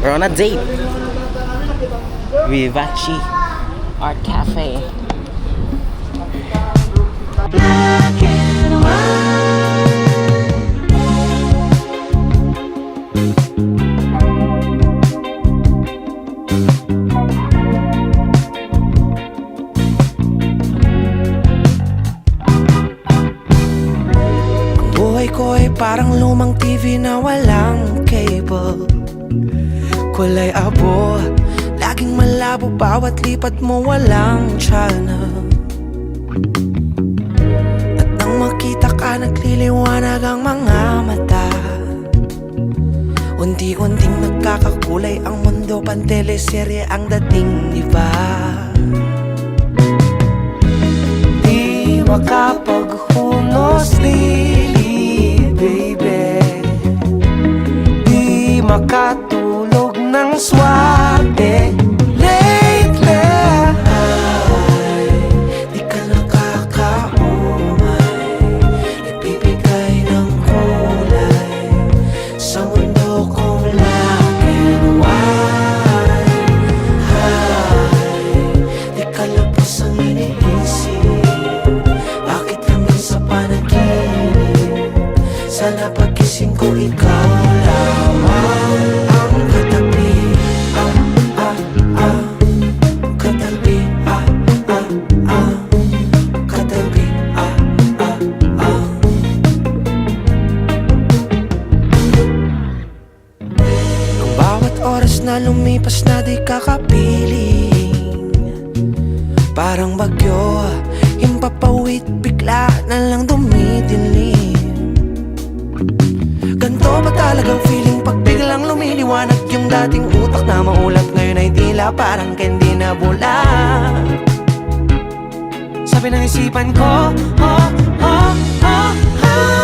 We're on a date. Vivace Art Cafe. Buhay ko ay parang lumang TV na walang cable. Kulay abo, laging malabo, bawat lipat mo walang channel. At nang makita ka, nagliliwanag ang mga mata. Unti-unting nagkakakulay ang mundo, panteleserye ang dating, diba? Di makapaghunos lili, baby. Di makatulog ng swabe. Lately ay di ka nakakaumay, nagbibigay ng kulay sa mundo kong black and white. Ay, di ka lapos ang iniisip, bakit hanggang sa panaginip? Sana pagising ko ikaw lamang ang katabi. Katabi, katabi, Ang bawat oras na lumipas na di kakapiling, parang bagyo, himpapawid, bigla na lang dumidilim. Ganto ba talagang feeling pag biglang lumiliwanag yung dating utak na maulap, ngayon ay tila parang candy na bulag. Sabi ng isipan ko, oh, oh, oh, oh.